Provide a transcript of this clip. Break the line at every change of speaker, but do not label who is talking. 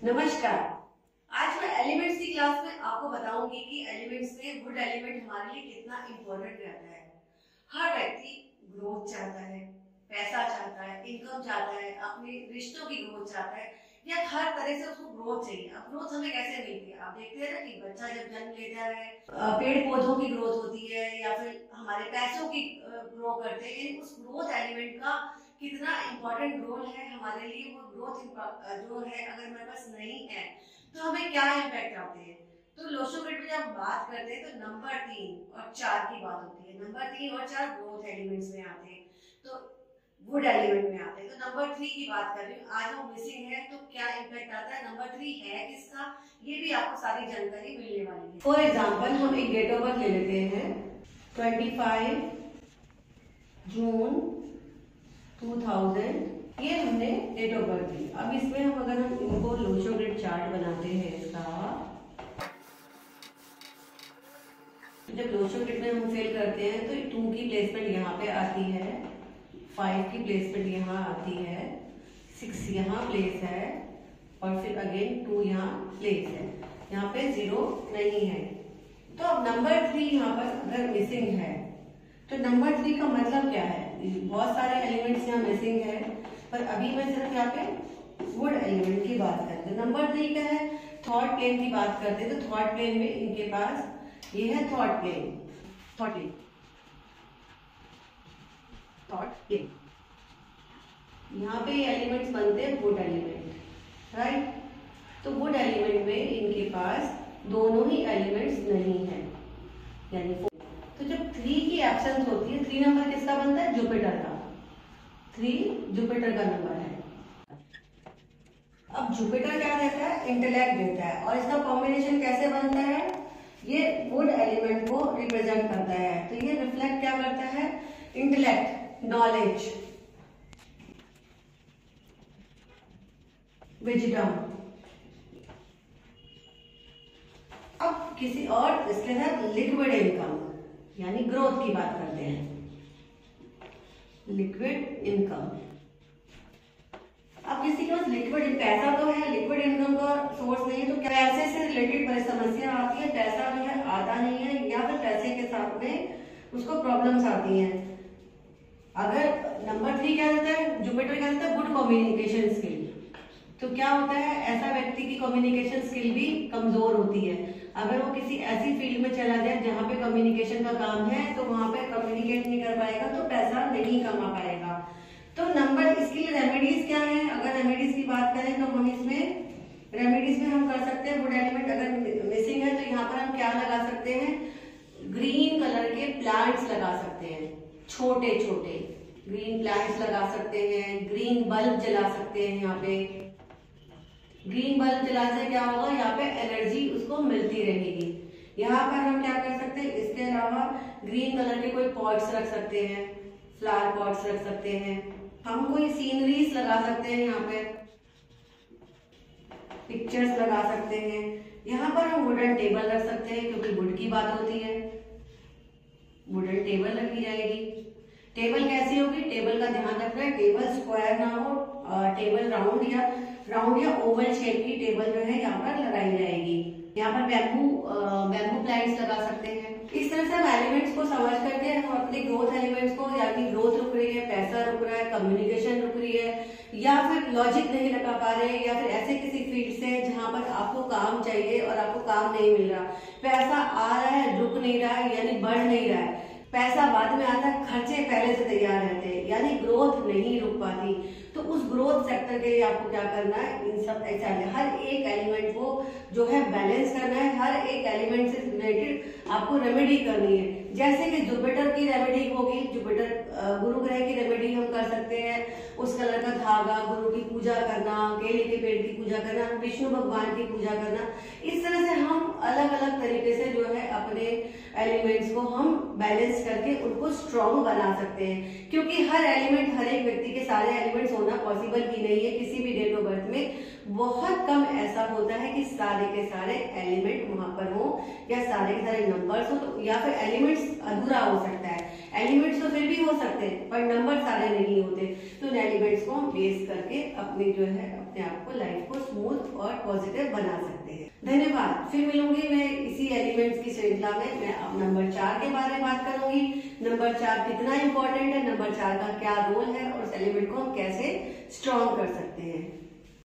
नमस्कार। आज मैं एलिमेंट्स की क्लास में आपको बताऊंगी कि एलिमेंट्स में वुड एलिमेंट हमारे लिए कितना इंपॉर्टेंट रहता है। हर व्यक्ति ग्रोथ चाहता है, पैसा चाहता है, इनकम चाहता है, अपने रिश्तों की ग्रोथ चाहता है, या हर तरह से उसको ग्रोथ चाहिए। अब ग्रोथ हमें कैसे मिलती है? आप देखते हैं ना कि बच्चा जब जन्म लेता है, पेड़ पौधों की ग्रोथ होती है, या फिर हमारे पैसों की ग्रो करते हैं। उस ग्रोथ एलिमेंट का कितना इंपॉर्टेंट रोल है हमारे लिए। वो ग्रोथ जो है अगर हमारे पास नहीं है तो हमें क्या इम्पैक्ट आते हैं। तो लोशो ग्रिड में जब बात करते हैं तो नंबर 3 और 4 की बात होती है। नंबर 3 और 4 ग्रोथ एलिमेंट्स में आते हैं, तो वुड एलिमेंट में आते हैं। तो नंबर 3 की बात कर रही हूँ। आज वो मिसिंग है तो क्या इम्पैक्ट आता है, नंबर 3 है किसका, ये भी आपको सारी जानकारी मिलने वाली है। फॉर एग्जाम्पल हम एक डेट ऑफ बर्थ ले लेते हैं, 25 जून 2000, ये हमने डेट ऑफ बर्थ दी। अब इसमें हम अगर हम इनको लोशो ग्रिड चार्ट बनाते हैं इसका, तो जब लोशो ग्रिड में हम फिल करते हैं तो 2 की प्लेसमेंट यहाँ पे आती है, 5 की प्लेसमेंट यहाँ आती है, 6 यहाँ प्लेस है, और फिर अगेन 2 यहाँ प्लेस है। यहाँ पे 0 नहीं है। तो अब नंबर 3 यहाँ पर अगर मिसिंग है तो नंबर 3 का मतलब क्या है? बहुत सारे एलिमेंट्स यहाँ मिसिंग है, पर अभी मैं सिर्फ यहाँ पे वुड एलिमेंट की बात करते हैं। नंबर 3 का है थॉट प्लेन की बात करते हैं। तो थॉट प्लेन में इनके पास ये है thought plane, thought plane, thought plane. यहाँ पे एलिमेंट्स बनते हैं वुड एलिमेंट, राइट। तो वुड एलिमेंट में इनके पास दोनों ही एलिमेंट्स नहीं है, यानी तो जब 3 की एब्सेंस होती है, 3 नंबर किसका बनता है? जुपिटर का। 3 जुपिटर का नंबर है। अब जुपिटर क्या देता है? इंटेलेक्ट देता है। और इसका कॉम्बिनेशन कैसे बनता है? ये वुड एलिमेंट को रिप्रेजेंट करता है। तो ये रिफ्लेक्ट क्या करता है? Intellect, knowledge, wisdom. अब किसी और इसके साथ लिक्विड इनकम यानी ग्रोथ की बात करते हैं, लिक्विड इनकम। अब किसी के पास लिक्विड पैसा तो है, लिक्विड इनकम का सोर्स नहीं है, तो पैसे से रिलेटेड समस्या आती है। पैसा जो है आता नहीं है, या फिर पैसे के साथ में उसको प्रॉब्लम्स आती हैं। अगर नंबर 3 क्या देता है? जुपिटर क्या देता है? Good communication skill. तो क्या होता है, ऐसा व्यक्ति की कम्युनिकेशन स्किल भी कमजोर होती है। अगर वो किसी ऐसी फील्ड में चला जाए जहाँ पे कम्युनिकेशन का काम है, तो वहां पे कम्युनिकेट नहीं कर पाएगा, तो पैसा नहीं कमा पाएगा। तो नंबर इसके लिए रेमेडीज क्या है? अगर रेमेडीज की बात करें तो हम इसमें रेमेडीज में हम कर सकते हैं, वुड एलिमेंट अगर मिसिंग है तो यहाँ पर हम क्या लगा सकते हैं? ग्रीन कलर के प्लांट्स लगा सकते हैं, छोटे छोटे ग्रीन प्लांट्स लगा सकते हैं। ग्रीन बल्ब जला सकते हैं। यहाँ पे ग्रीन बल्ब जलाने से क्या होगा? यहाँ पे एनर्जी उसको मिलती रहेगी। यहाँ पर हम क्या कर सकते हैं? इसके अलावा ग्रीन कलर के कोई पॉट्स रख सकते हैं, फ्लावर पॉट्स रख सकते हैं। हम कोई सीनरीज लगा सकते हैं, यहाँ पे पिक्चर्स लगा सकते हैं। यहाँ पर हम वुडन टेबल रख सकते हैं, क्योंकि वुड की बात होती है, वुडन टेबल रखी जाएगी। टेबल कैसी होगी? टेबल का ध्यान रखना है, टेबल स्क्वायर ना हो, टेबल राउंड या ओवल शेप की टेबल जो है यहाँ पर लगाई जाएगी। यहाँ पर बैम्बू प्लांट्स लगा सकते हैं। इस तरह से हम एलिमेंट्स को समझ करके हम अपने ग्रोथ एलिमेंट्स को, यानी ग्रोथ रुक रही है, पैसा रुक रहा है, कम्युनिकेशन रुक रही है, या फिर लॉजिक नहीं लगा पा रहे, या फिर ऐसे किसी फील्ड से जहां पर आपको काम चाहिए और आपको काम नहीं मिल रहा, पैसा आ रहा है रुक नहीं रहा है, यानी बढ़ नहीं रहा है, पैसा बाद में आता है, खर्चे पहले से तैयार रहते हैं, यानी ग्रोथ नहीं रुक पाती। तो उस ग्रोथ सेक्टर के लिए आपको क्या करना है? इन सब हर एक एलिमेंट को जो है बैलेंस करना है। हर एक एलिमेंट से रिलेटेड आपको रेमेडी करनी है। जैसे कि जुपिटर की रेमेडी होगी, जुपिटर गुरु ग्रह की रेमेडी हम कर सकते हैं। उस कलर का धागा, गुरु की पूजा करना, केले के पेड़ की पूजा करना, विष्णु भगवान की पूजा करना। इस तरह से हम अलग अलग तरीके से जो है अपने एलिमेंट्स को हम बैलेंस करके उनको स्ट्रॉन्ग बना सकते हैं। क्योंकि हर एलिमेंट, हर एक व्यक्ति के सारे एलिमेंट्स होना पॉसिबल ही नहीं है किसी भी डेट ऑफ बर्थ में। बहुत कम ऐसा होता है कि सारे के सारे एलिमेंट वहां पर हो या सारे के सारे नंबर्स हो, तो या फिर एलिमेंट्स अधूरा हो सकता है। एलिमेंट्स तो फिर भी हो सकते हैं पर नंबर सारे नहीं होते, तो उन एलिमेंट्स को हम बेस करके अपनी जो है अपने आप को लाइफ को स्मूथ और पॉजिटिव बना सकते हैं। धन्यवाद। फिर मिलूंगी मैं इसी एलिमेंट्स की श्रृंखला में। मैं अब नंबर 4 के बारे में बात करूंगी। नंबर 4 कितना इंपॉर्टेंट है, नंबर 4 का क्या रोल है और उस एलिमेंट को हम कैसे स्ट्रॉन्ग कर सकते हैं।